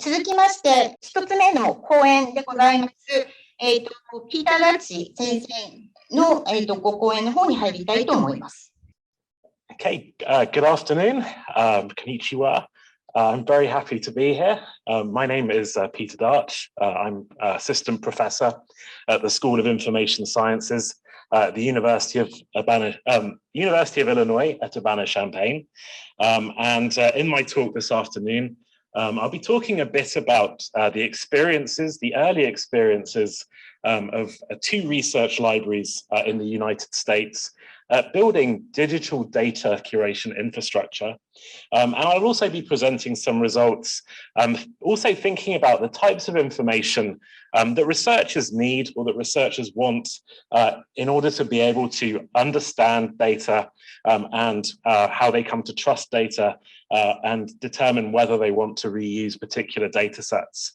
続きまして、一つ目の講演でございます。ピーター・ダッチ先生の、ご講演の方に入りたいと思います。Okay, good afternoon. Konnichiwa. I'm very happy to be here. My name is Peter Darch. I'm assistant professor at the School of Information Sciences at the University of Illinois at Urbana-Champaign. And in my talk this afternoon, I'll be talking a bit about the early experiences of two research libraries in the United States building digital data curation infrastructure. And I'll also be presenting some results, also thinking about the types of information that researchers need or that researchers want in order to be able to understand data and how they come to trust data and determine whether they want to reuse particular data sets.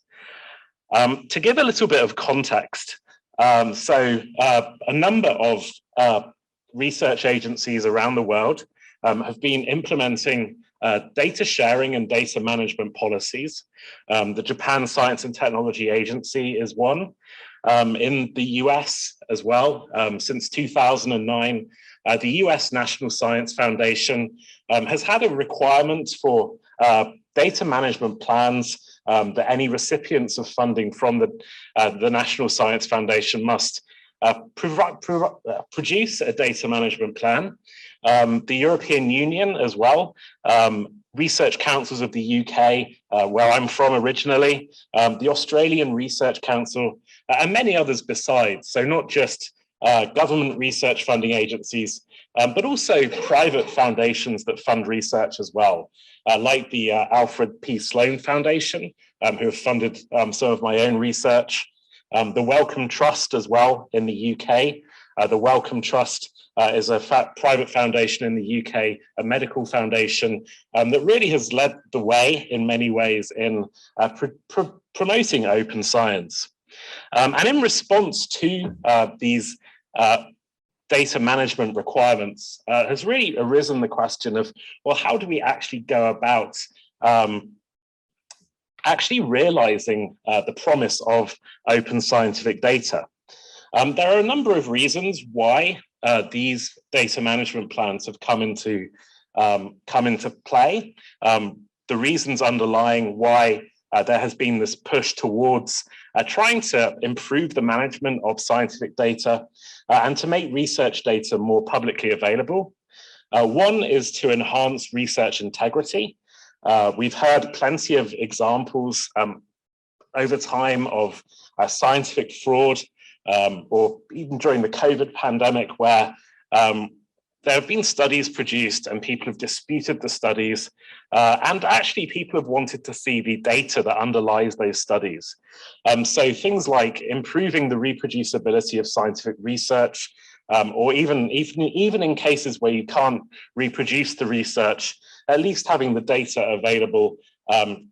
To give a little bit of context, a number of research agencies around the world have been implementing data sharing and data management policies. The Japan Science and Technology Agency is one. In the US as well, since 2009, the US National Science Foundation has had a requirement for data management plans that any recipients of funding from the National Science Foundation must produce a data management plan. The European Union as well, research councils of the UK, where I'm from originally, the Australian Research Council, and many others besides. So not just government research funding agencies, but also private foundations that fund research as well, like the Alfred P. Sloan Foundation, who have funded some of my own research. The Wellcome Trust as well in the UK. The Wellcome Trust is a private foundation in the UK, a medical foundation that really has led the way in many ways in promoting open science. And in response to these data management requirements has really arisen the question of, well, how do we actually go about actually realizing the promise of open scientific data? There are a number of reasons why these data management plans have come into play. The reasons underlying why there has been this push towards trying to improve the management of scientific data and to make research data more publicly available. One is to enhance research integrity. We've heard plenty of examples over time of scientific fraud, or even during the COVID pandemic, where there have been studies produced and people have disputed the studies, and actually people have wanted to see the data that underlies those studies. So things like improving the reproducibility of scientific research, or even in cases where you can't reproduce the research, at least having the data available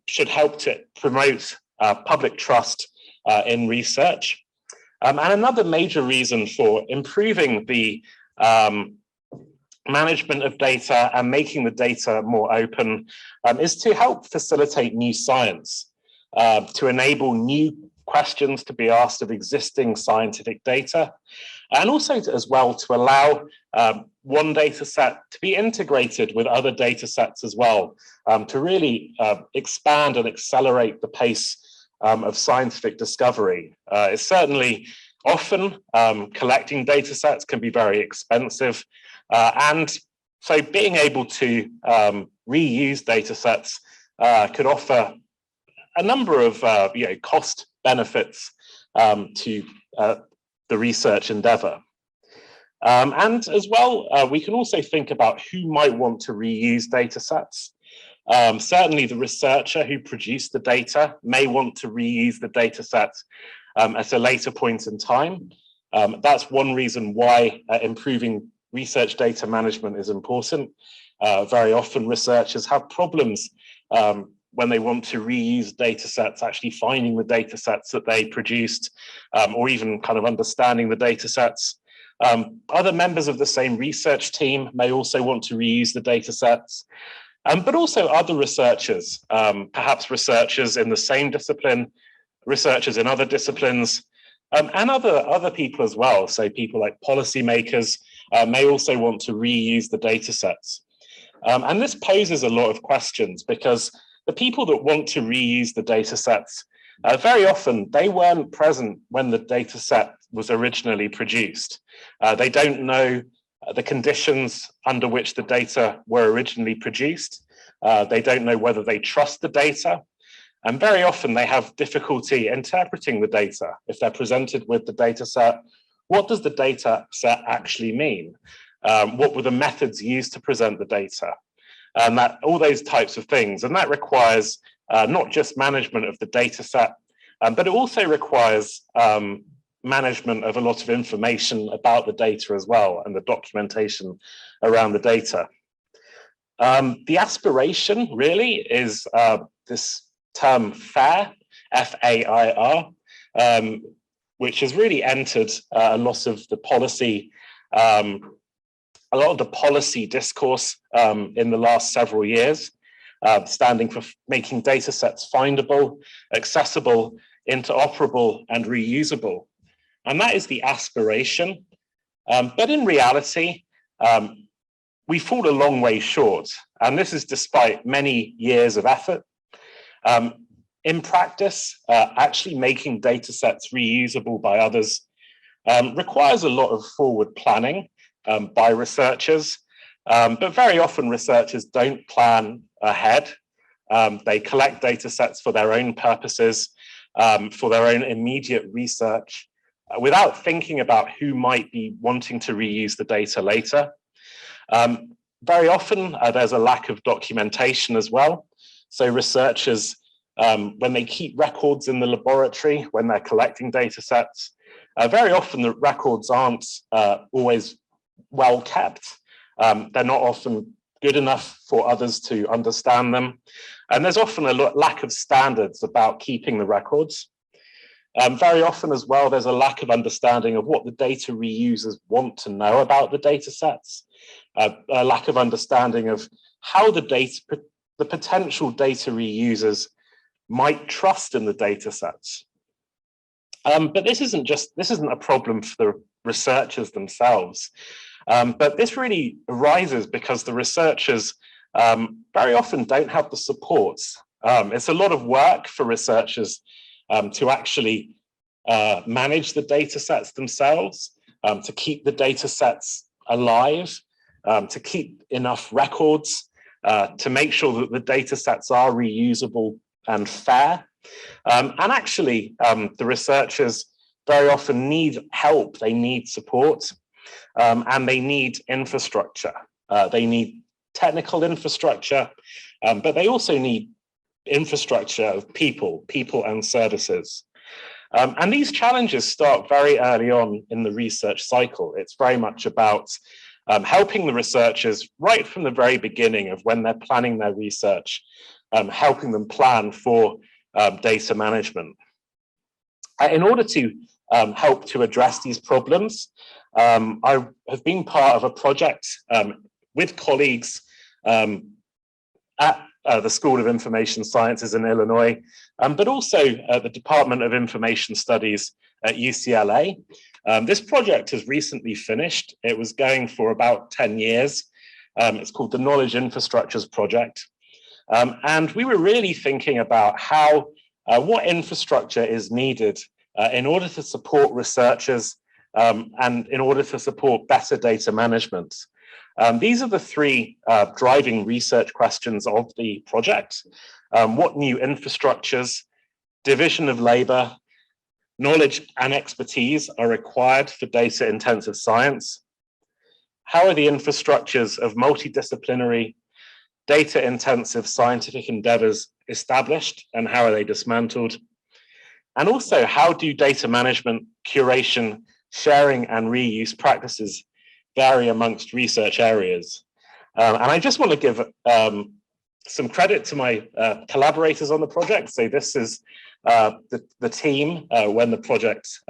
should help to promote public trust in research. And another major reason for improving the management of data and making the data more open is to help facilitate new science, to enable new questions to be asked of existing scientific data, and also as well to allow one data set to be integrated with other data sets as well, to really expand and accelerate the pace of scientific discovery. It's certainly often collecting data sets can be very expensive, and so being able to reuse data sets could offer a number of cost benefits to the research endeavor. And as well, we can also think about who might want to reuse data sets. Certainly the researcher who produced the data may want to reuse the data set at a later point in time. That's one reason why improving research data management is important. Very often researchers have problems when they want to reuse data sets, actually finding the data sets that they produced, or even kind of understanding the data sets. Other members of the same research team may also want to reuse the data sets. but also other researchers, perhaps researchers in the same discipline, researchers in other disciplines, and other people as well. So people like policymakers may also want to reuse the data sets. And this poses a lot of questions because the people that want to reuse the data sets, very often they weren't present when the data set was originally produced. They don't know the conditions under which the data were originally produced. They don't know whether they trust the data. And very often they have difficulty interpreting the data. If they're presented with the data set, what does the data set actually mean? What were the methods used to present the data? And that all those types of things. And that requires not just management of the data set, but it also requires management of a lot of information about the data as well, and the documentation around the data. The aspiration really is this term FAIR, F-A-I-R, which has really entered a lot of the policy discourse in the last several years, standing for making data sets findable, accessible, interoperable, and reusable. And that is the aspiration. But in reality, we fall a long way short. And this is despite many years of effort. In practice, actually making data sets reusable by others requires a lot of forward planning by researchers. But very often researchers don't plan ahead. They collect data sets for their own purposes, for their own immediate research, without thinking about who might be wanting to reuse the data later. Very often there's a lack of documentation as well. So researchers, when they keep records in the laboratory, when they're collecting data sets, very often the records aren't always well kept. They're not often good enough for others to understand them. And there's often a lack of standards about keeping the records. Very often as well, there's a lack of understanding of what the data reusers want to know about the data sets, a lack of understanding of how the potential data reusers might trust in the data sets. But this isn't a problem for the researchers themselves. But this really arises because the researchers very often don't have the supports. It's a lot of work for researchers to actually manage the data sets themselves, to keep the data sets alive, to keep enough records, to make sure that the data sets are reusable and fair. And actually, the researchers very often need help, they need support, and they need infrastructure. They need technical infrastructure, but they also need infrastructure of people and services. And these challenges start very early on in the research cycle. It's very much about helping the researchers right from the very beginning of when they're planning their research, helping them plan for data management. In order to help to address these problems, I have been part of a project with colleagues at the School of Information Sciences in Illinois, but also the Department of Information Studies at UCLA. This project has recently finished. It was going for about 10 years. It's called the Knowledge Infrastructures Project. And we were really thinking about how, what infrastructure is needed in order to support researchers and in order to support better data management. These are the three driving research questions of the project. What new infrastructures, division of labor, knowledge and expertise are required for data-intensive science? How are the infrastructures of multidisciplinary, data-intensive scientific endeavors established, and how are they dismantled? And also, how do data management, curation, sharing, and reuse practices vary amongst research areas? And I just want to give some credit to my collaborators on the project. So this is the team when the project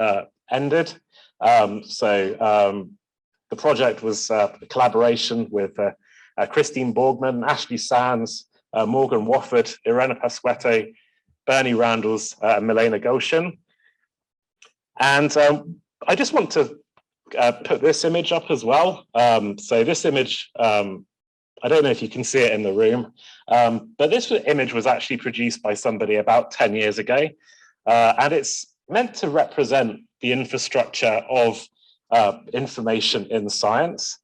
ended. The project was a collaboration with Christine Borgman, Ashley Sands, Morgan Wofford, Irena Pasquetto, Bernie Randalls, and Milena Goshen. And I just want to put this image up as well. So this image, I don't know if you can see it in the room, but this image was actually produced by somebody about 10 years ago. And it's meant to represent the infrastructure of information in science.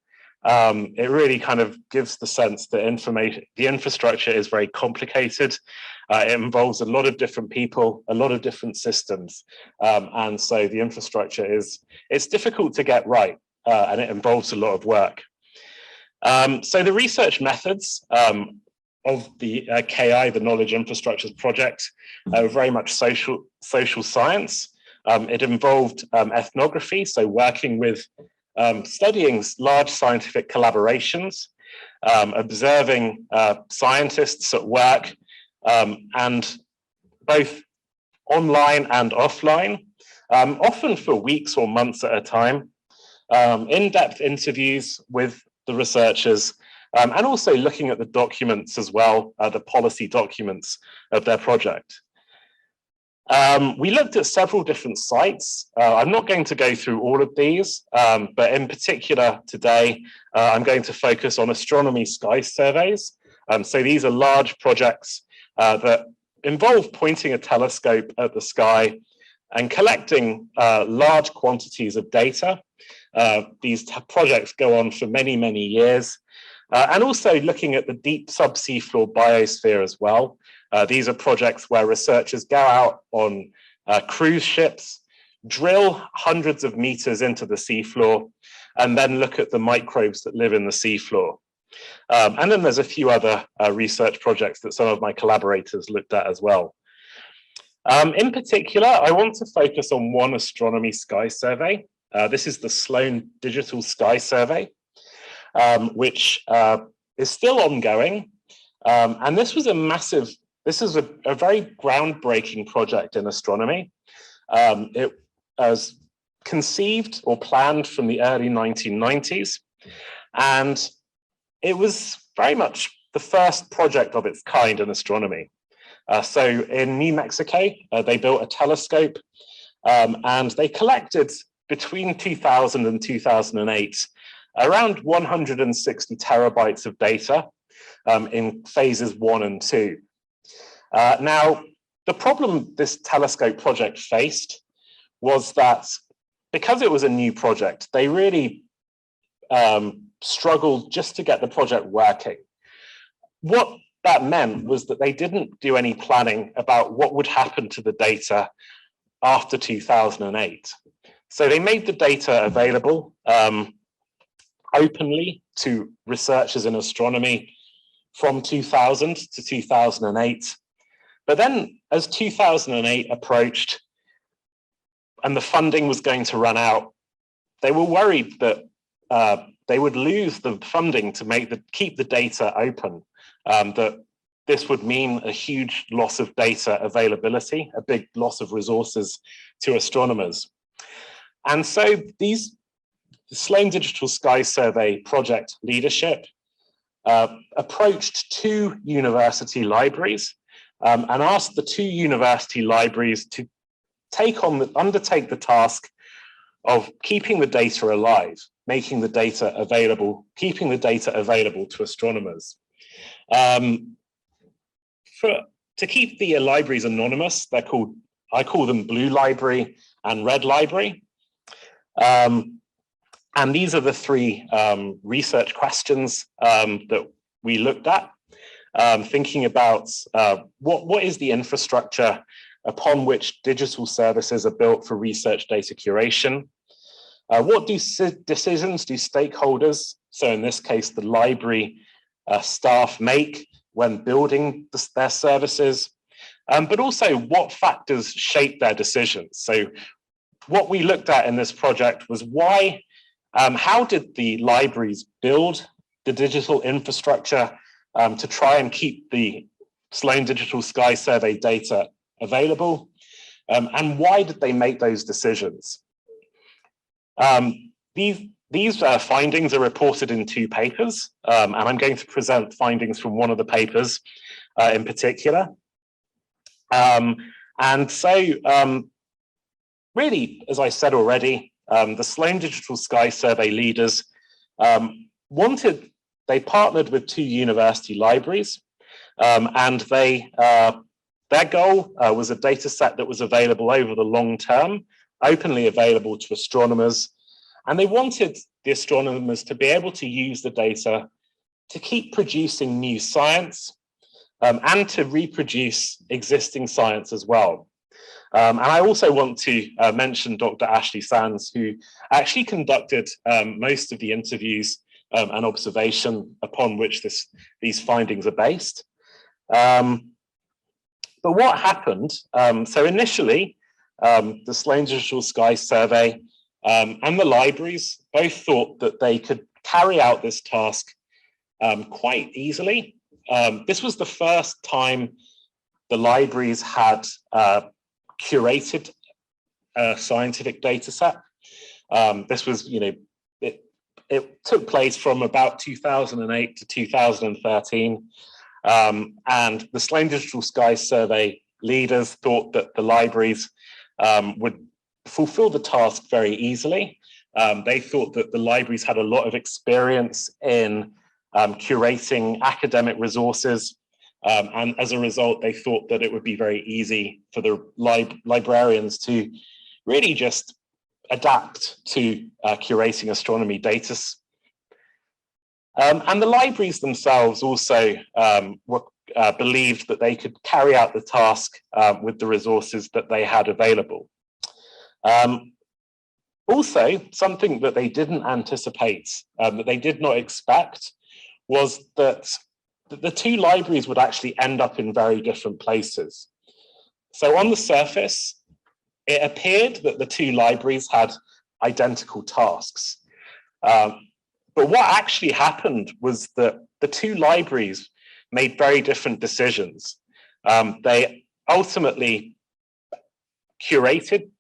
It really kind of gives the sense that the infrastructure is very complicated. It involves a lot of different people, a lot of different systems. And so the infrastructure it's difficult to get right, and it involves a lot of work. So the research methods of the KI, the Knowledge Infrastructures Project, were very much social science. It involved ethnography, so working with studying large scientific collaborations, observing scientists at work, and both online and offline, often for weeks or months at a time, in-depth interviews with the researchers, and also looking at the documents as well, the policy documents of their project. We looked at several different sites. I'm not going to go through all of these, but in particular today, I'm going to focus on astronomy sky surveys. So these are large projects that involve pointing a telescope at the sky and collecting large quantities of data. These projects go on for many, many years. And also looking at the deep subsea floor biosphere as well. These are projects where researchers go out on cruise ships, drill hundreds of meters into the seafloor, and then look at the microbes that live in the seafloor. And then there's a few other research projects that some of my collaborators looked at as well. In particular, I want to focus on one astronomy sky survey. This is the Sloan Digital Sky Survey, which is still ongoing. And this was a very groundbreaking project in astronomy. It was conceived or planned from the early 1990s. And it was very much the first project of its kind in astronomy. So in New Mexico, they built a telescope, and they collected between 2000 and 2008 around 160 terabytes of data in phases 1 and 2. Now, the problem this telescope project faced was that because it was a new project, they really struggled just to get the project working. What that meant was that they didn't do any planning about what would happen to the data after 2008. So they made the data available openly to researchers in astronomy from 2000 to 2008. But then as 2008 approached and the funding was going to run out, they were worried that they would lose the funding to keep the data open, that this would mean a huge loss of data availability, a big loss of resources to astronomers. And so the Sloan Digital Sky Survey project leadership approached 2 university libraries and asked the 2 university libraries to undertake the task of keeping the data alive, making the data available, keeping the data available to astronomers. To keep the libraries anonymous, I call them Blue Library and Red Library. And these are the 3 research questions that we looked at, thinking about what is the infrastructure upon which digital services are built for research data curation? What decisions do stakeholders, so in this case, the library staff, make when building their services? But also what factors shape their decisions? So what we looked at in this project was how did the libraries build the digital infrastructure to try and keep the Sloan Digital Sky Survey data available? And why did they make those decisions? The these findings are reported in 2 papers, and I'm going to present findings from one of the papers in particular. And so really, as I said already, the Sloan Digital Sky Survey leaders they partnered with 2 university libraries, and their goal was a data set that was available over the long term, openly available to astronomers. And they wanted the astronomers to be able to use the data to keep producing new science and to reproduce existing science as well. And I also want to mention Dr. Ashley Sands, who actually conducted most of the interviews and observation upon which these findings are based. But what happened? So initially, the Sloan Digital Sky Survey and the libraries both thought that they could carry out this task quite easily. This was the first time the libraries had curated a scientific data set. This was, it took place from about 2008 to 2013. And the Sloan Digital Sky Survey leaders thought that the libraries would fulfill the task very easily. They thought that the libraries had a lot of experience in curating academic resources. And as a result, they thought that it would be very easy for the librarians to really just adapt to curating astronomy data. And the libraries themselves also believed that they could carry out the task with the resources that they had available. Also, something that they didn't anticipate, that they did not expect, was that the 2 libraries would actually end up in very different places. So on the surface, it appeared that the 2 libraries had identical tasks. But what actually happened was that the 2 libraries made very different decisions. They ultimately curated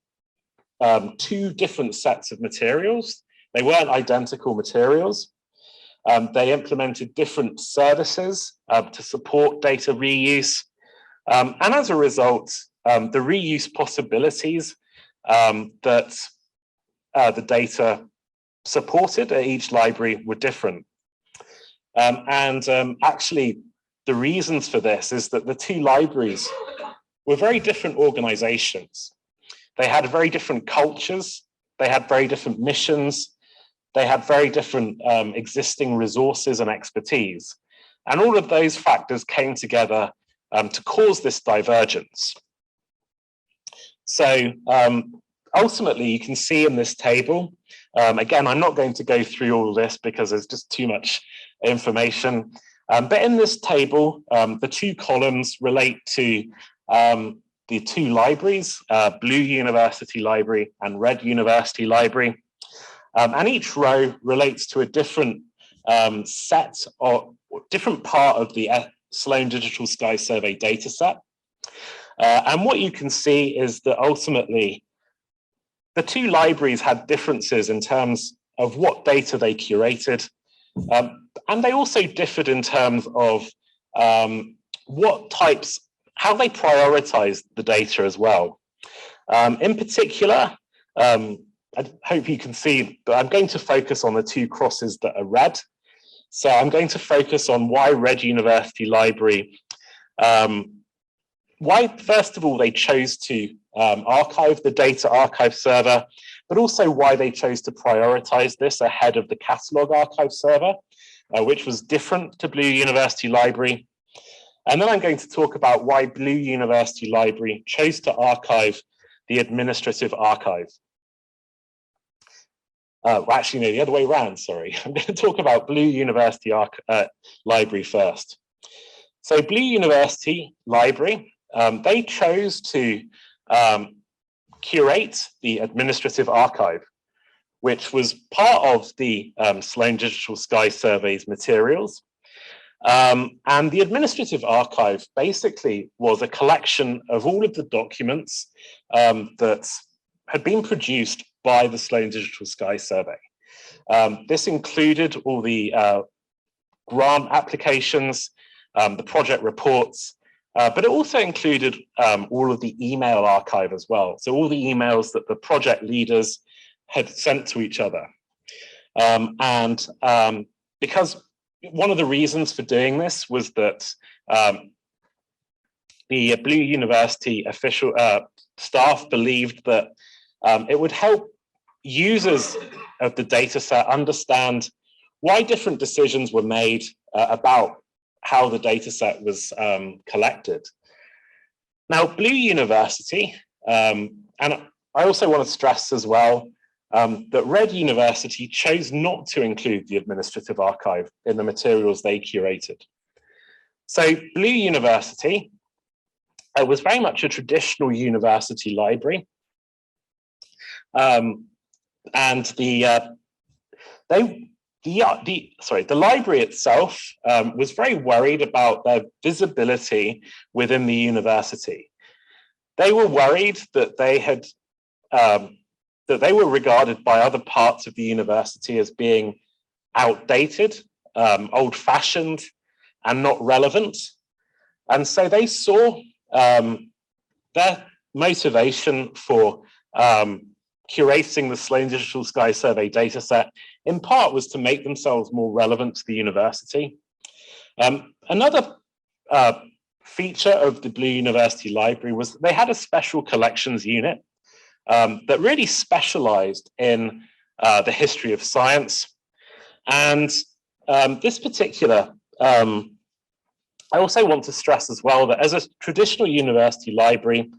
2 different sets of materials. They weren't identical materials. They implemented different services to support data reuse. And as a result, the reuse possibilities that the data supported at each library were different. Actually, the reasons for this is that the 2 libraries were very different organizations. They had very different cultures. They had very different missions. They had very different existing resources and expertise. And all of those factors came together to cause this divergence. So ultimately, you can see in this table, again, I'm not going to go through all of this because there's just too much information. But in this table, the 2 columns relate to the 2 libraries, Blue University Library and Red University Library. And each row relates to a different set or different part of the Sloan Digital Sky Survey data set. And what you can see is that ultimately, the 2 libraries had differences in terms of what data they curated. And they also differed in terms of how they prioritized the data as well. In particular, I hope you can see that I'm going to focus on the 2 crosses that are red. So I'm going to focus on why Red University Library, why, first of all, they chose to archive the data archive server, but also why they chose to prioritize this ahead of the catalog archive server, which was different to Blue University Library. And then I'm going to talk about why Blue University Library chose to archive the administrative archive. Well, actually, no, the other way around, sorry. I'm going to talk about Blue University Library first. So Blue University Library, they chose to curate the administrative archive, which was part of the Sloan Digital Sky Survey's materials. And the administrative archive basically was a collection of all of the documents that had been produced by the Sloan Digital Sky Survey. This included all the grant applications, the project reports, but it also included all of the email archive as well. So all the emails that the project leaders had sent to each other. Because one of the reasons for doing this was that the Blue University official staff believed that it would help users of the data set understand why different decisions were made about how the data set was collected. Now, Blue University, and I also want to stress as well that Red University chose not to include the administrative archive in the materials they curated. So Blue University was very much a traditional university library. And the library itself was very worried about their visibility within the university. They were worried that they had that they were regarded by other parts of the university as being outdated, old-fashioned, and not relevant. And so they saw their motivation for curating the Sloan Digital Sky Survey dataset in part was to make themselves more relevant to the university. Another feature of the Blue University Library was that they had a special collections unit that really specialized in the history of science. And this particular, I also want to stress as well that as a traditional university library,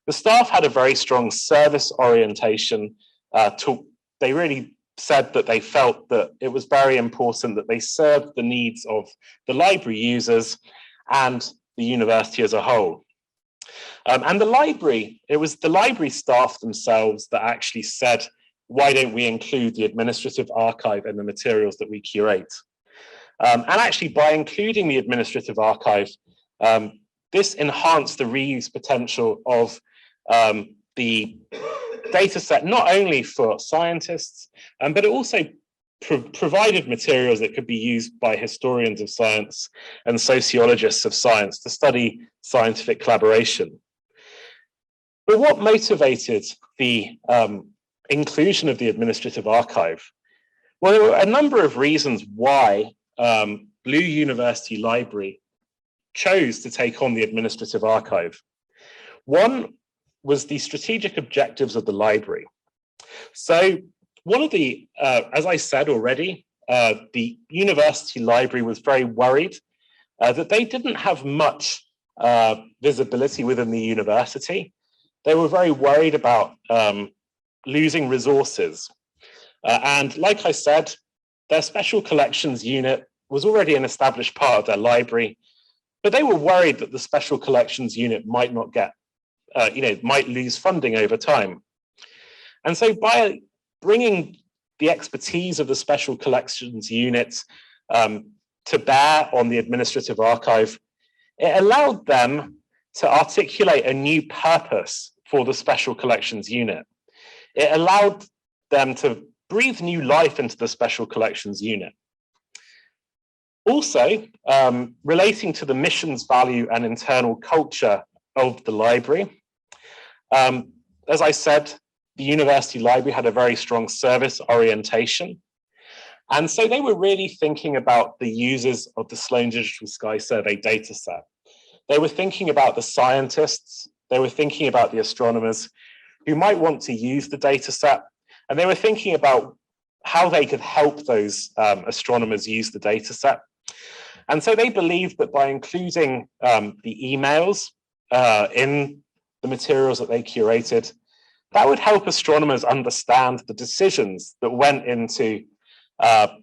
the staff had a very strong service orientation. They really said that they felt that it was very important that they served the needs of the library users and the university as a whole. And the library, it was the library staff themselves that actually said, why don't we include the administrative archive in the materials that we curate? And actually by including the administrative archive, this enhanced the reuse potential of the data set, not only for scientists, but it also provided materials that could be used by historians of science and sociologists of science to study scientific collaboration. But what motivated the inclusion of the administrative archive? Well, there were a number of reasons why Blue University Library chose to take on the administrative archive. One was the strategic objectives of the library. So one of the, as I said already, the university library was very worried that they didn't have much visibility within the university. They were very worried about losing resources. And like I said, their special collections unit was already an established part of their library, but they were worried that the special collections unit might not get, might lose funding over time. And so by bringing the expertise of the special collections unit to bear on the administrative archive, it allowed them to articulate a new purpose for the special collections unit. It allowed them to breathe new life into the special collections unit. Also, relating to the missions, value, and internal culture of the library, as I said, the university library had a very strong service orientation. And so they were really thinking about the users of the Sloan Digital Sky Survey dataset. They were thinking about the scientists, they were thinking about the astronomers who might want to use the dataset, and they were thinking about how they could help those astronomers use the dataset. And so they believed that by including the emails in the materials that they curated, that would help astronomers understand the decisions that went into how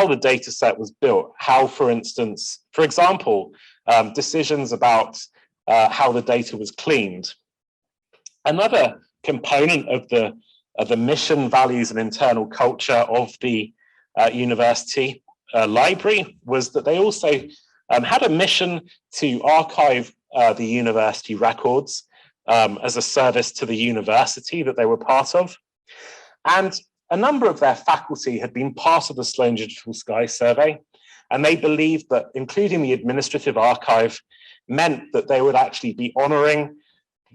the data set was built, how, for instance, for example, decisions about how the data was cleaned. Another component of the mission, values, and internal culture of the university library was that they also had a mission to archive the university records as a service to the university that they were part of. And a number of their faculty had been part of the Sloan Digital Sky survey, and they believed that including the administrative archive meant that they would actually be honoring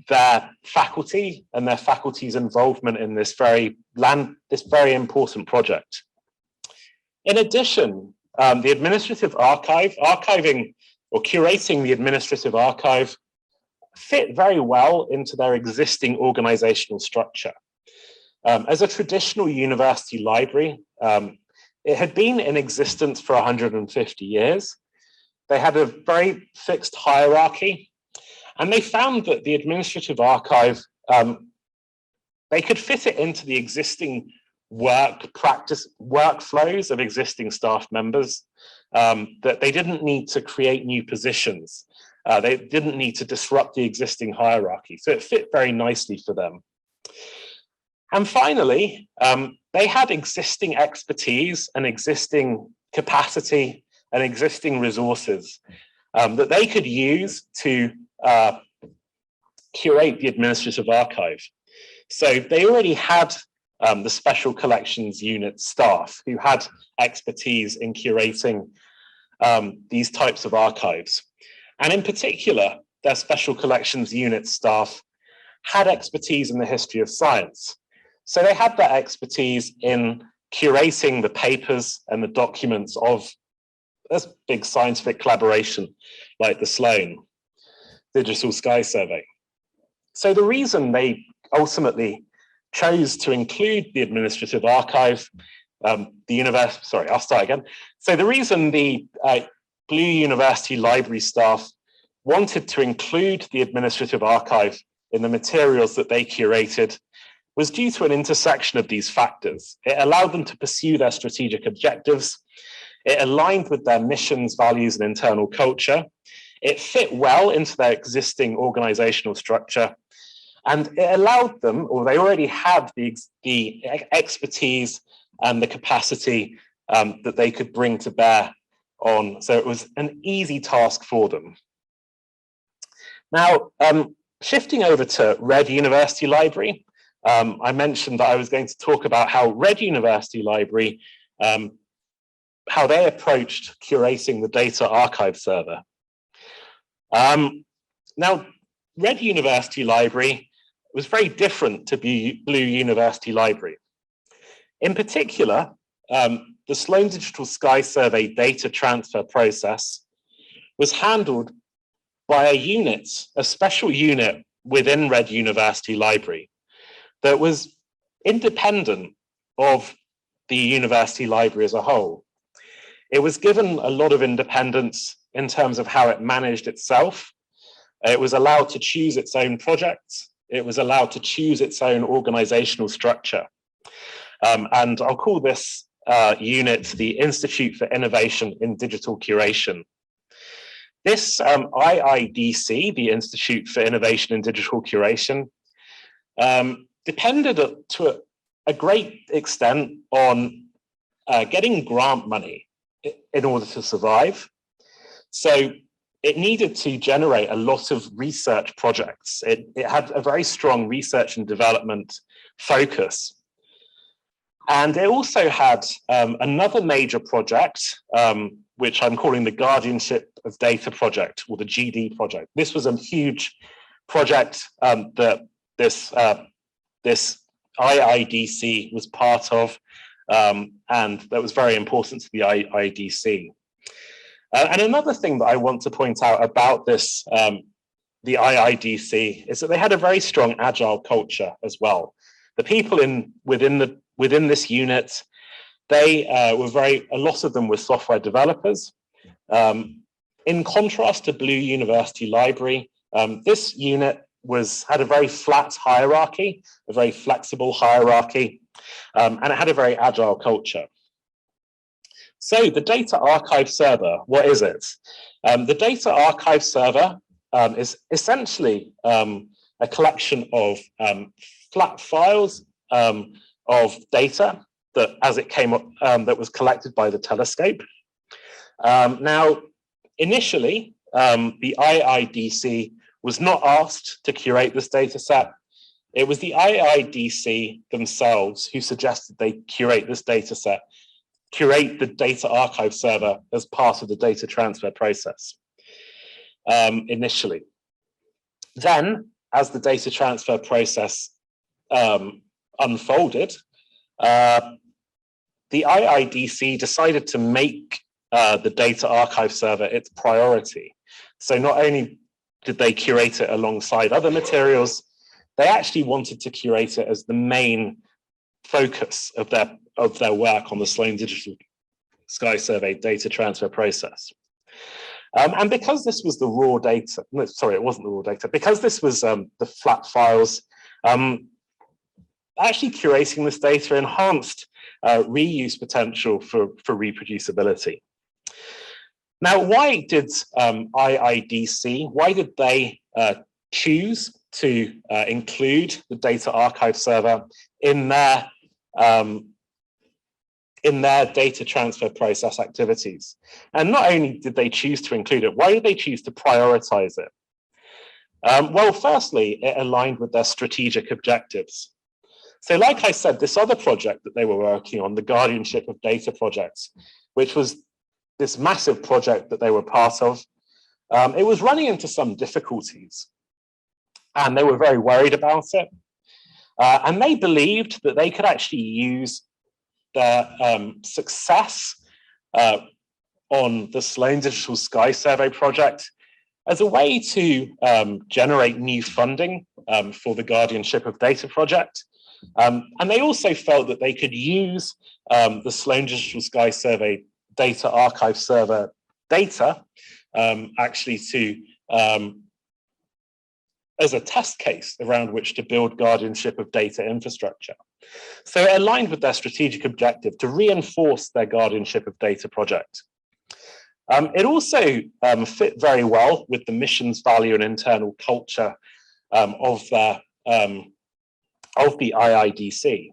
their faculty and their faculty's involvement in this very important project. In addition, the administrative archive, archiving or curating the administrative archive fit very well into their existing organizational structure. As a traditional university library, it had been in existence for 150 years. They had a very fixed hierarchy, and they found that the administrative archive, they could fit it into the existing workflows of existing staff members, that they didn't need to create new positions. They didn't need to disrupt the existing hierarchy. So it fit very nicely for them. And finally, they had existing expertise and existing capacity and existing resources that they could use to curate the administrative archive. So they already had the special collections unit staff who had expertise in curating these types of archives. And in particular, their special collections unit staff had expertise in the history of science. So they had that expertise in curating the papers and the documents of this big scientific collaboration like the Sloan Digital Sky Survey. So the reason they ultimately chose to include the administrative archive, So the reason the Blue University Library staff wanted to include the administrative archive in the materials that they curated was due to an intersection of these factors. It allowed them to pursue their strategic objectives. It aligned with their missions, values, and internal culture. It fit well into their existing organizational structure. And it allowed them, or they already had the expertise and the capacity that they could bring to bear on. So it was an easy task for them. Now, shifting over to Red University Library, I mentioned that I was going to talk about how Red University Library, how they approached curating the data archive server. Now, Red University Library was very different to Blue University Library. In particular, the Sloan Digital Sky Survey data transfer process was handled by a unit, a special unit within Red University Library that was independent of the university library as a whole. It was given a lot of independence in terms of how it managed itself. It was allowed to choose its own projects. It was allowed to choose its own organizational structure. And I'll call this unit the Institute for Innovation in Digital Curation. This IIDC, the Institute for Innovation in Digital Curation, depended to a great extent on getting grant money in order to survive. So it needed to generate a lot of research projects. It had a very strong research and development focus. And it also had another major project, which I'm calling the Guardianship of Data Project, or the GD project. This was a huge project that this IIDC was part of, and that was very important to the IIDC. And another thing that I want to point out about this, the IIDC, is that they had a very strong agile culture as well. The people within this unit, they were a lot of them were software developers. In contrast to Blue University Library, this unit had a very flat hierarchy, a very flexible hierarchy, and it had a very agile culture. So the data archive server, what is it? The data archive server is essentially a collection of flat files of data that, as it came up, that was collected by the telescope. Now, initially, the IIDC was not asked to curate this data set. it was the IIDC themselves who suggested they curate this data set, curate the data archive server as part of the data transfer process initially. Then, as the data transfer process unfolded, the IIDC decided to make the data archive server its priority. So not only did they curate it alongside other materials, they actually wanted to curate it as the main focus of their work on the Sloan Digital Sky Survey data transfer process. And because this was the raw data, no, sorry, it wasn't the raw data, because this was the flat files, actually curating this data enhanced reuse potential for reproducibility. Now, why did IIDC, why did they choose to include the data archive server in their data transfer process activities? And not only did they choose to include it, why did they choose to prioritize it? Well, firstly, it aligned with their strategic objectives. So like I said, this other project that they were working on, the Guardianship of Data project, which was this massive project that they were part of, it was running into some difficulties. And they were very worried about it. And they believed that they could actually use their success on the Sloan Digital Sky Survey project as a way to generate new funding for the Guardianship of Data project. And they also felt that they could use the Sloan Digital Sky Survey data archive server data actually to as a test case around which to build guardianship of data infrastructure. So it aligned with their strategic objective to reinforce their guardianship of data project. It also fit very well with the mission's value and internal culture of the IIDC,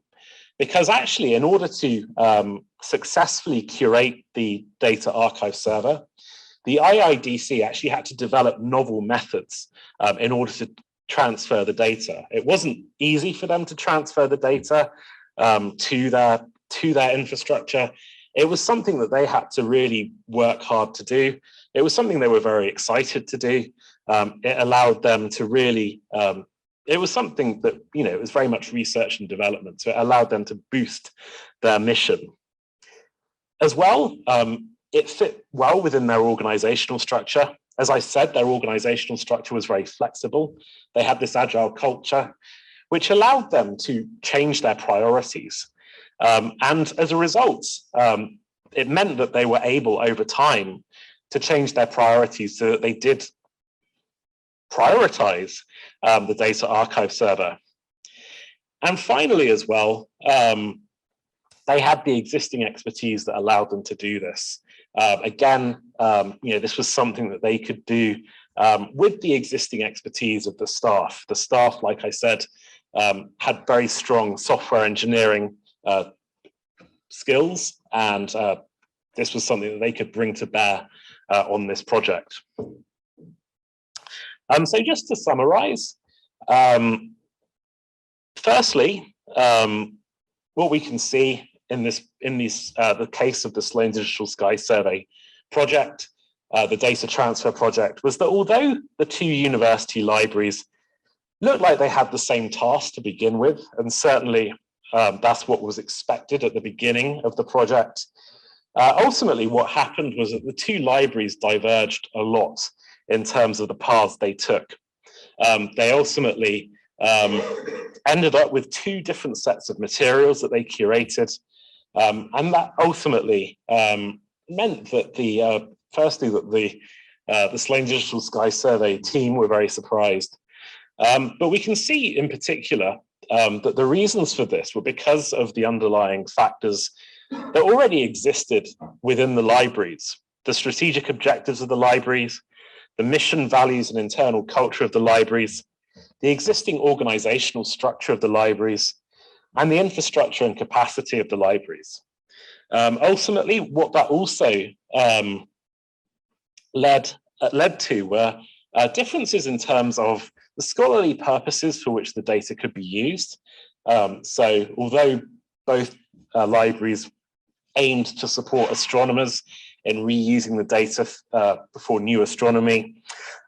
because actually in order to successfully curate the data archive server, the IIDC actually had to develop novel methods in order to transfer the data. It wasn't easy for them to transfer the data to their infrastructure. It was something that they had to really work hard to do. It was something they were very excited to do. It allowed them to really, it was something that, you know, it was very much research and development. So it allowed them to boost their mission. As well, it fit well within their organizational structure. As I said, their organizational structure was very flexible. They had this agile culture, which allowed them to change their priorities. And as a result, it meant that they were able over time to change their priorities so that they did prioritize the data archive server. And finally, as well, they had the existing expertise that allowed them to do this. Again, you know, this was something that they could do with the existing expertise of the staff. The staff, like I said, had very strong software engineering skills, and this was something that they could bring to bear on this project. So just to summarize, firstly, what we can see in the case of the Sloan Digital Sky Survey project, the data transfer project, was that although the two university libraries looked like they had the same task to begin with, and certainly that's what was expected at the beginning of the project, ultimately what happened was that the two libraries diverged a lot in terms of the paths they took. They ultimately ended up with two different sets of materials that they curated, and that ultimately meant that firstly that the Sloan Digital Sky Survey team were very surprised. But we can see in particular that the reasons for this were because of the underlying factors that already existed within the libraries: the strategic objectives of the libraries, the mission, values, and internal culture of the libraries, the existing organizational structure of the libraries, and the infrastructure and capacity of the libraries. Ultimately, what that also led to were differences in terms of the scholarly purposes for which the data could be used. So although both libraries aimed to support astronomers in reusing the data for new astronomy,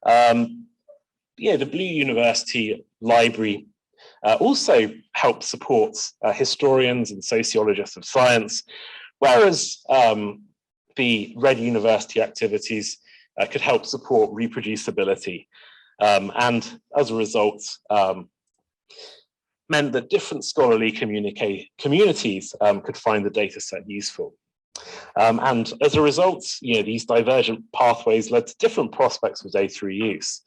the Blue University Library also helped support historians and sociologists of science, whereas the Red University activities could help support reproducibility. And as a result, meant that different scholarly communities could find the data set useful. And as a result, these divergent pathways led to different prospects for data reuse.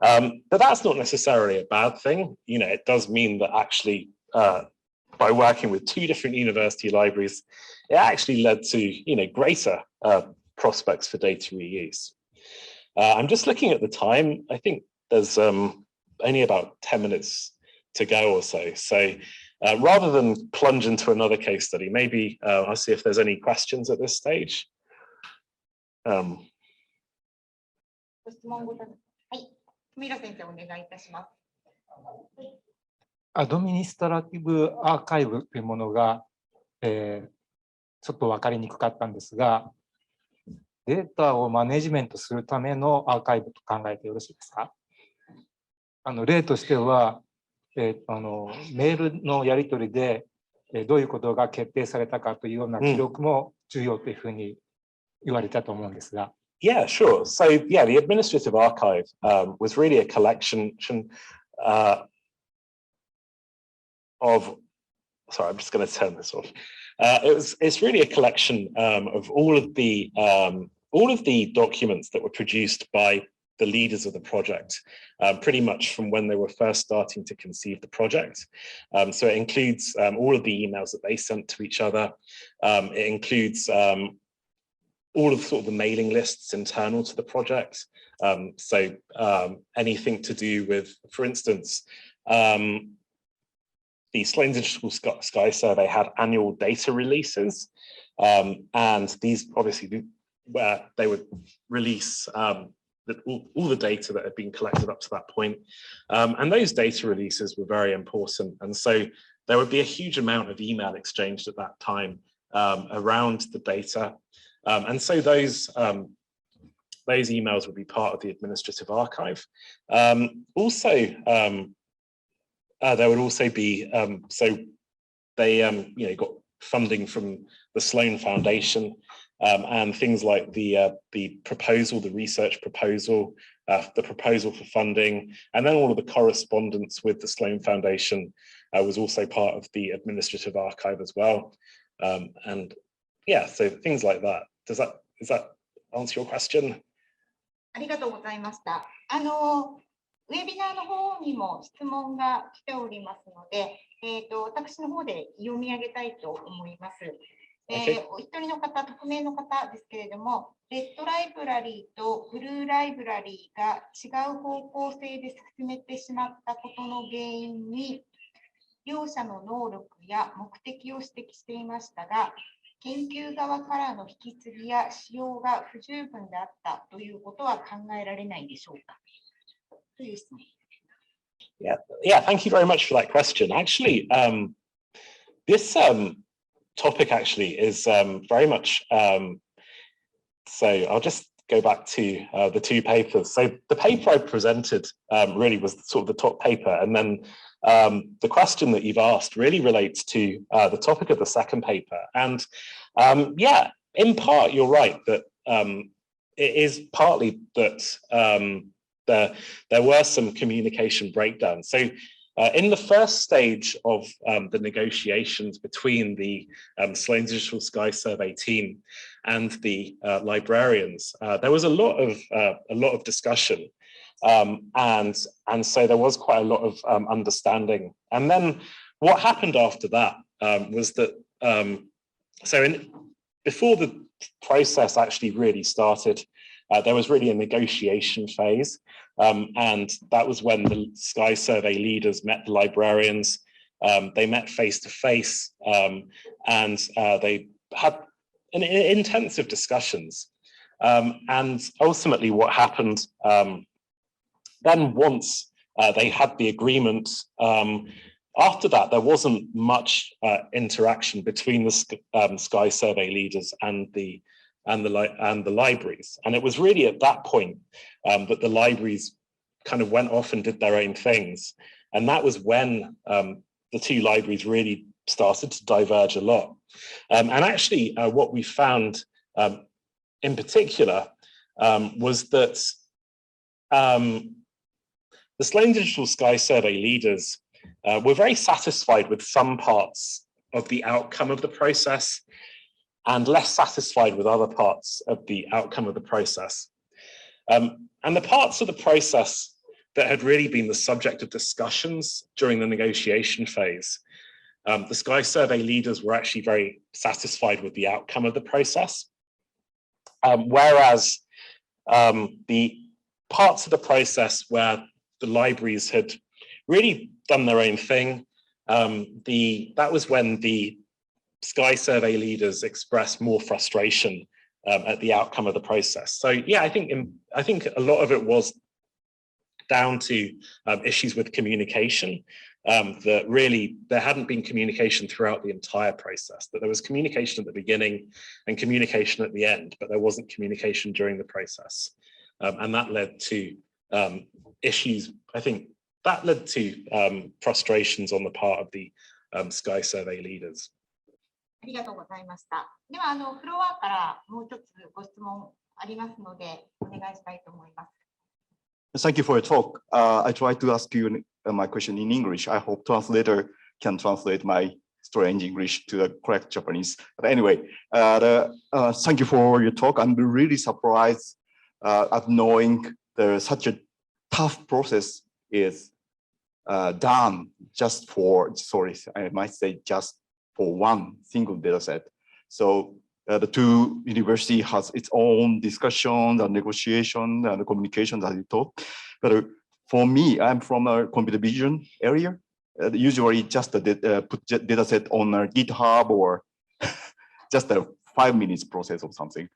But that's not necessarily a bad thing. It does mean that actually, by working with two different university libraries, it actually led to greater prospects for data reuse. I'm just looking at the time. I think there's only about 10 minutes to go or so. So rather than plunge into another case study, maybe I'll see if there's any questions at this stage. ご質問ございます。はい、富浦先生お願いいたします。アドミニストラティブアーカイブというものが、ちょっと分かりにくかったんですが、データをマネジメントするためのアーカイブと考えてよろしいですか？例としては、メールのやり取りで、どういうことが決定されたかというような記録も重要というふうに言われたと思うんですが。Yeah, sure. So yeah, the administrative archive was really a collection of, sorry, I'm just going to turn this off. It's really a collection of all of the documents that were produced by the leaders of the project, pretty much from when they were first starting to conceive the project. So it includes all of the emails that they sent to each other. It includes all of the mailing lists internal to the project. So anything to do with, for instance, the Sloan Digital Sky Survey had annual data releases, and these obviously where they would release all the data that had been collected up to that point. And those data releases were very important. And so there would be a huge amount of email exchanged at that time around the data. And so those emails would be part of the administrative archive. Also, there would also be, so they got funding from the Sloan Foundation, and things like the proposal, the research proposal, the proposal for funding, and then all of the correspondence with the Sloan Foundation was also part of the administrative archive as well. And yeah, so things like that. Does that answer your question? ありがとうございました。ウェビナーの方にも質問が来ておりますので、私の方で読み上げたいと思います。お一人の方、匿名の方ですけれども、レッドライブラリーとブルーライブラリーが違う方向性で進めてしまったことの原因に、両者の能力や目的を指摘していましたが、研究側からの引き継ぎや使用が不十分であったということは考えられないでしょうか。という質問。Yeah, thank you very much for that question. Actually, this topic actually is very much, so I'll just go back to the two papers. So the paper I presented really was sort of the top paper, and then the question that you've asked really relates to the topic of the second paper. And yeah, in part, you're right that it is partly that there were some communication breakdowns. So in the first stage of the negotiations between the Sloan Digital Sky Survey team and the librarians, there was a lot of discussion, and so there was quite a lot of understanding. And then what happened after that was that before the process actually really started, there was really a negotiation phase. And that was when the Sky Survey leaders met the librarians. They met face to face, and they had intensive discussions. And ultimately what happened then, once they had the agreement. After that, there wasn't much interaction between the Sky survey leaders and the libraries, and it was really at that point that the libraries kind of went off and did their own things, and that was when the two libraries really started to diverge a lot. And actually, what we found in particular was that the Sloan Digital Sky survey leaders were very satisfied with some parts of the outcome of the process and less satisfied with other parts of the outcome of the process. And the parts of the process that had really been the subject of discussions during the negotiation phase, the Sky survey leaders were actually very satisfied with the outcome of the process. Whereas the parts of the process where the libraries had really done their own thing, that was when the Sky survey leaders expressed more frustration at the outcome of the process. So yeah, I think a lot of it was down to issues with communication, that really there hadn't been communication throughout the entire process, that there was communication at the beginning and communication at the end, but there wasn't communication during the process. And that led to issues, I think that led to frustrations on the part of the Sky survey leaders. ありがとうございました。では、フロアからもう一つご質問ありますので、お願いしたいと思います。Thank you for your talk. I try to ask you my question in English. I hope translator can translate my strange English to the correct Japanese. But anyway, thank you for your talk. I'm really surprised at knowing such a tough process is done just for, sorry, I might say just for one single data set. So the two university has its own discussion and negotiation and communication that you talk. But for me, I'm from a computer vision area. Usually just put data set on a GitHub or just a 5 minutes process or something.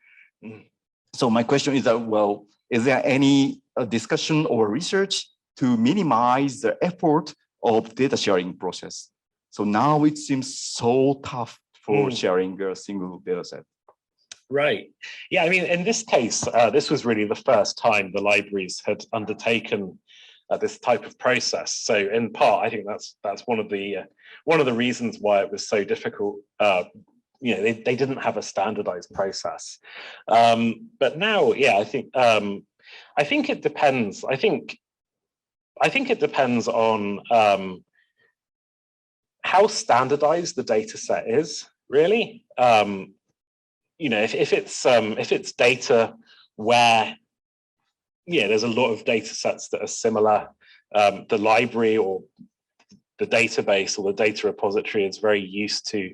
So my question is that, well, is there any discussion or research to minimize the effort of data sharing process? So now it seems so tough for sharing a single data set. Right. Yeah, I mean, in this case, this was really the first time the libraries had undertaken this type of process. So in part, I think that's one of the reasons why it was so difficult. You know, they didn't have a standardized process. But now, yeah, I think it depends. I think it depends on how standardized the data set is, really. You know, if it's data where, yeah, there's a lot of data sets that are similar, the library or the database or the data repository is very used to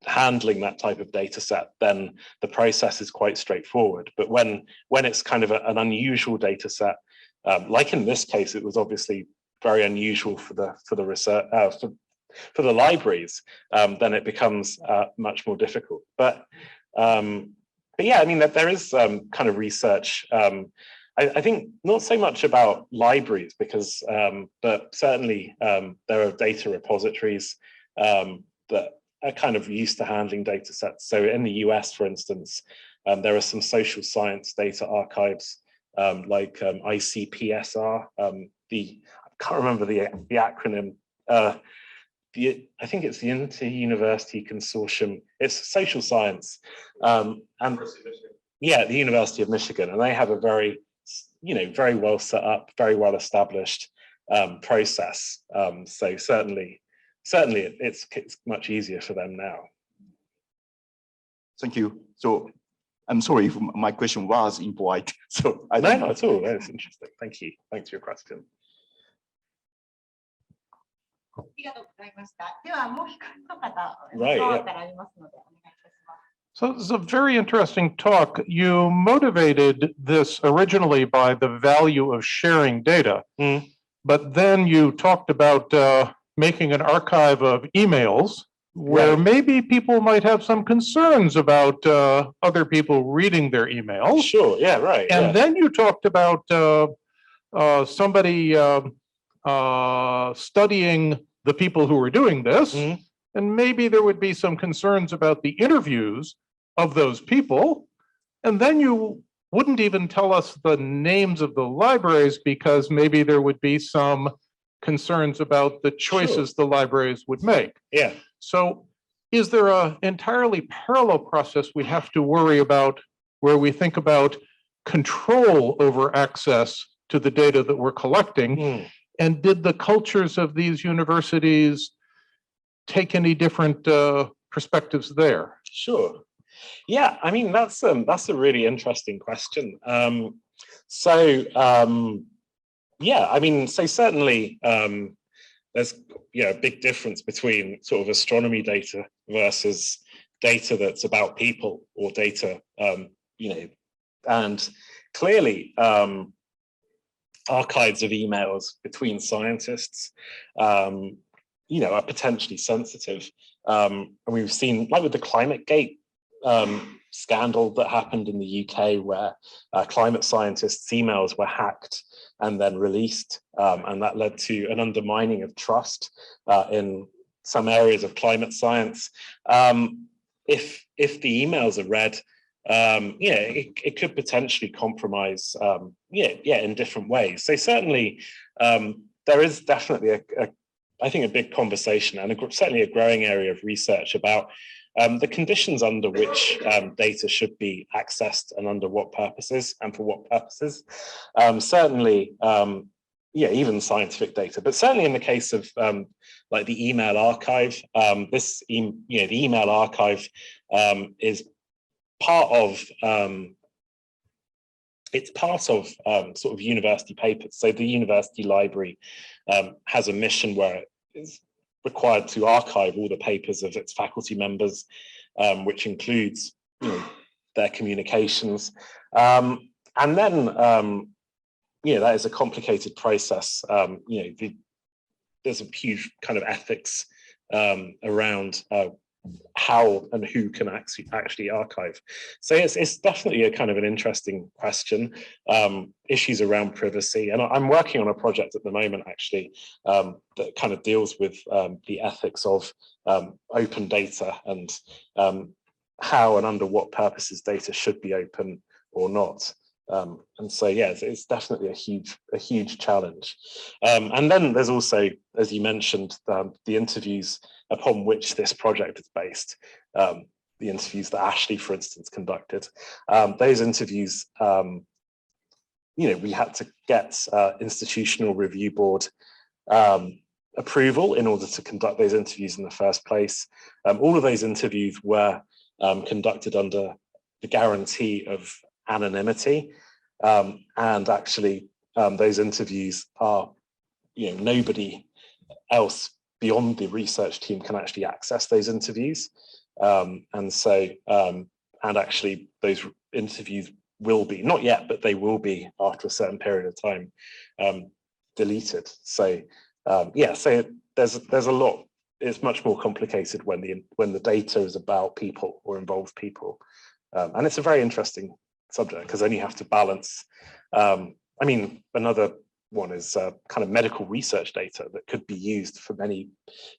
handling that type of data set, then the process is quite straightforward. But when it's kind of an unusual data set, like in this case, it was obviously very unusual for the research for the libraries, then it becomes much more difficult. But yeah, I mean, there is kind of research. I think not so much about libraries, because, but certainly there are data repositories that are kind of used to handling data sets. So in the US, for instance, there are some social science data archives like ICPSR. I can't remember the acronym. I think it's the Inter-University Consortium. It's social science, and yeah, the University of Michigan, and they have a very, very well set up, very well established process. So certainly, it's much easier for them now. Thank you. So I'm sorry if my question was impolite. So I don't know. Not at all. That's interesting. Thank you. Thanks for your question. ありがとうございました。ではもう一方からありますのでお願いいたします。So this is a very interesting talk. You motivated this originally by the value of sharing data, but then you talked about making an archive of emails where maybe people might have some concerns about other people reading their emails. Sure, yeah, right. And then you talked about somebody studying the people who are doing this, and maybe there would be some concerns about the interviews of those people, and then you wouldn't even tell us the names of the libraries because maybe there would be some concerns about the choices the libraries would make. Yeah. So is there an entirely parallel process we have to worry about where we think about control over access to the data that we're collecting? And did the cultures of these universities take any different perspectives there? Sure. Yeah, I mean, that's a really interesting question. Yeah, I mean, so certainly there's a big difference between sort of astronomy data versus data that's about people or data, and clearly archives of emails between scientists, are potentially sensitive. And we've seen, like with the ClimateGate scandal that happened in the UK, where climate scientists' emails were hacked and then released, and that led to an undermining of trust in some areas of climate science. If the emails are read, it could potentially compromise, in different ways. So certainly, there is definitely I think a big conversation and certainly a growing area of research about the conditions under which data should be accessed and under what purposes and for what purposes. Certainly, even scientific data, but certainly in the case of like the email archive, the email archive is part of sort of university papers. So the university library has a mission where it is required to archive all the papers of its faculty members, which includes their communications. And then, that is a complicated process. There's a huge kind of ethics around how and who can actually archive. So it's definitely a kind of an interesting question. Issues around privacy, and I'm working on a project at the moment actually that kind of deals with the ethics of open data and how and under what purposes data should be open or not. And so it's definitely a huge challenge. And then there's also, as you mentioned, the interviews upon which this project is based, the interviews that Ashley, for instance, conducted. Those interviews, we had to get institutional review board approval in order to conduct those interviews in the first place. All of those interviews were conducted under the guarantee of anonymity, and actually those interviews are, nobody else beyond the research team can actually access those interviews, and so and actually those interviews will be, not yet, but they will be after a certain period of time deleted. So so there's a lot. It's much more complicated when the data is about people or involves people, and it's a very interesting subject because then you have to balance. I mean, another one is kind of medical research data that could be used for many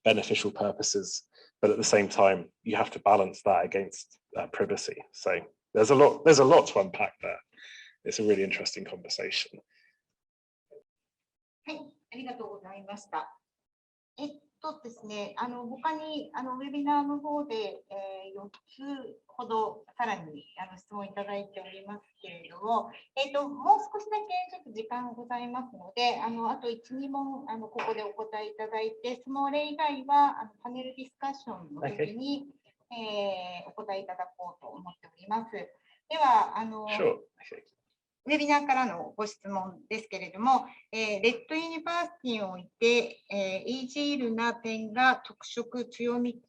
beneficial purposes, but at the same time, you have to balance that against privacy. So there's a lot to unpack there. It's a really interesting conversation. はい、ありがとうございました。ですね、他にウェビナーの方で、4つほどさらに質問いただいておりますけれども、もう少しだけちょっと時間ございますので、あと1、2問ここでお答えいただいて、その例以外はパネルディスカッションの時に、お答えいただこうと思っております。ではSure. ウェビナーからのご質問ですけれども、レッドユニバーシティにおいて、イージールな点が特色強み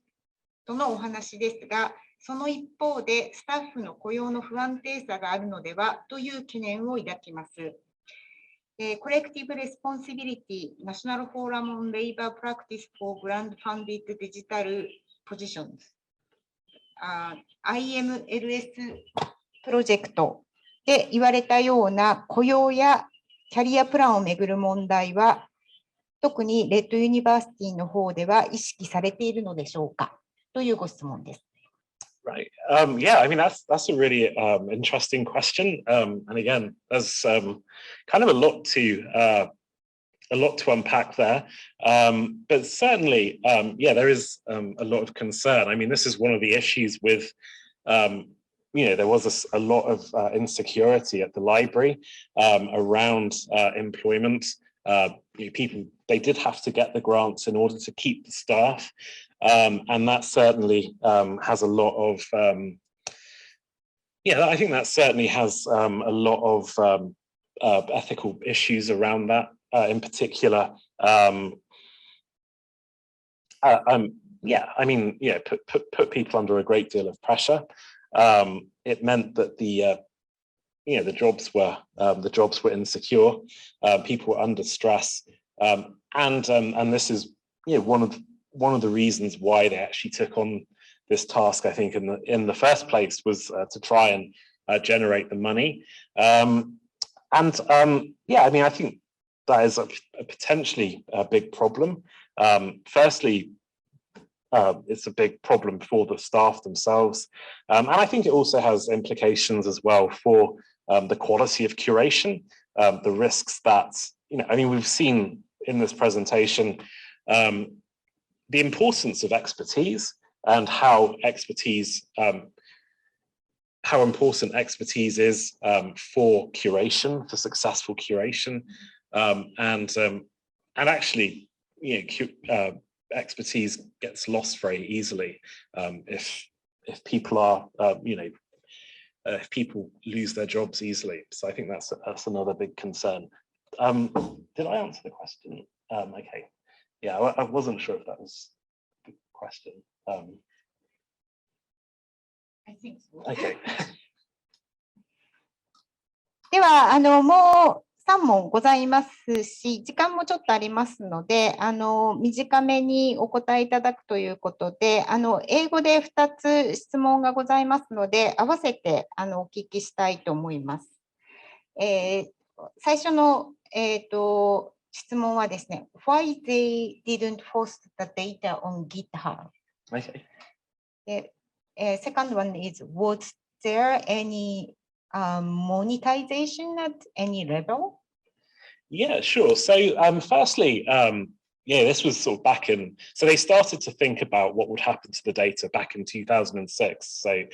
とのお話ですが、その一方でスタッフの雇用の不安定さがあるのではという懸念を抱きます。Collective Responsibility National Forum on Labor Practice for Grant Funded Digital Positions IMLS プロジェクトで言われたような雇用やキャリアプランをめぐる問題は、特にレッドユニバーシティの方では意識されているのでしょうかというご質問です。Right. Yeah, I mean, that's a really interesting question. And again, there's kind of a lot to unpack there. But certainly, yeah, there is a lot of concern. I mean, this is one of the issues with, there was a lot of insecurity at the library around employment. People, they did have to get the grants in order to keep the staff. And that certainly has a lot of, I think that certainly has a lot of ethical issues around that. In particular, I mean, put people under a great deal of pressure. It meant that the jobs were insecure. People were under stress, and this is one of the reasons why they actually took on this task. I think in the first place was to try and generate the money. I mean, I think that is a potentially a big problem. Firstly, it's a big problem for the staff themselves. And I think it also has implications as well for the quality of curation, the risks that, I mean, we've seen in this presentation, the importance of expertise and how important expertise is for curation, for successful curation. And actually, expertise gets lost very easily if people are, if people lose their jobs easily. So I think that's another big concern. Did I answer the question? Okay. Yeah, I wasn't sure if that was the question. I think so. Okay. では、もう3問ございますし、時間もちょっとありますので、短めにお答えいただくということで、英語で2つ質問がございますので、合わせてお聞きしたいと思います。最初の、質問はですね、Why they didn't host the data on GitHub? Okay. Second one is, was there any monetization at any level? Yeah, sure. So firstly, this was sort of back in, so they started to think about what would happen to the data back in 2006. So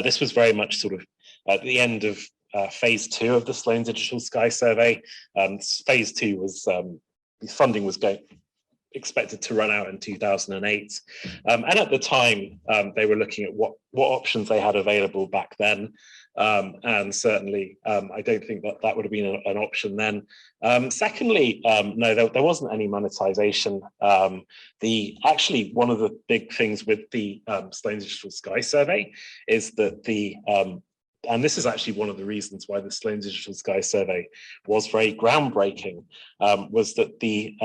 this was very much sort of at the end of phase 2 of the Sloan Digital Sky Survey. Phase 2 was, funding was expected to run out in 2008. And at the time, they were looking at what options they had available back then. And certainly, I don't think that would have been an option then. Secondly, no, there wasn't any monetization. Actually, one of the big things with the Sloan Digital Sky Survey is that and this is actually one of the reasons why the Sloan Digital Sky Survey was very groundbreaking, was that the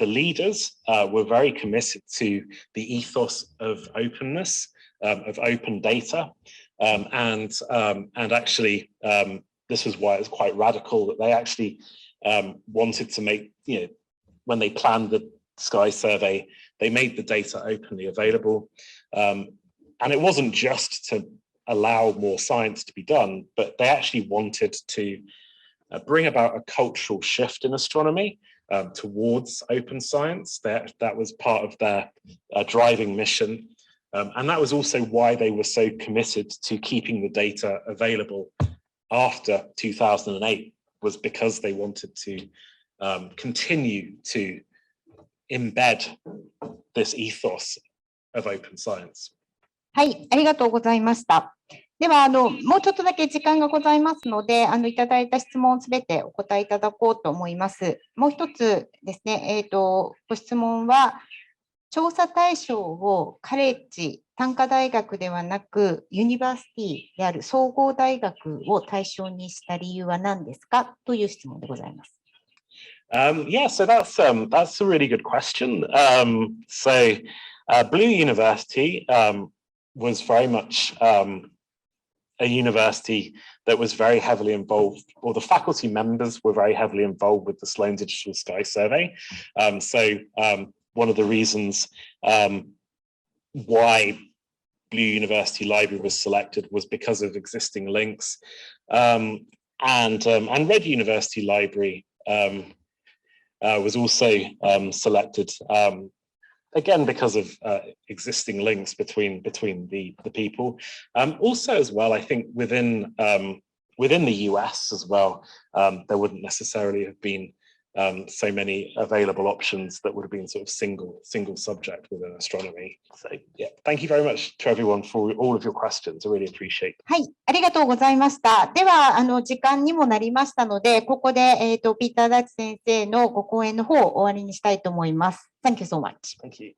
leaders were very committed to the ethos of openness, of open data. And actually, this was why it was quite radical that they actually wanted to make, when they planned the Sky Survey, they made the data openly available. And it wasn't just to allow more science to be done, but they actually wanted to bring about a cultural shift in astronomy towards open science. That was part of their driving mission. And that was also why they were so committed to keeping the data available after 2008, was because they wanted to continue to embed this ethos of open science. はい、ありがとうございました。では、もうちょっとだけ時間がございますので、いただいた質問すべてお答えいただこうと思います。もう一つですね、ご質問は、調査対象をカレッジ、単科大学ではなく、ユニバーシティである総合大学を対象にした理由は何ですかという質問でございます。Yeah, so that's a really good question. Blue University was very much a university that was very heavily involved, or the faculty members were very heavily involved with the Sloan Digital Sky Survey. One of the reasons why Blue University Library was selected was because of existing links, and Red University Library was also selected, again because of existing links between the people. Also as well, I think within the US as well, there wouldn't necessarily have been so many available options that would have been sort of single subject within astronomy. So yeah, thank you very much to everyone for all of your questions. I really appreciate it. はい、ありがとうございました。では、時間にもなりましたので、ここで、ピーター・ダッチ先生のご講演の方を終わりにしたいと思います。Thank you so much. Thank you.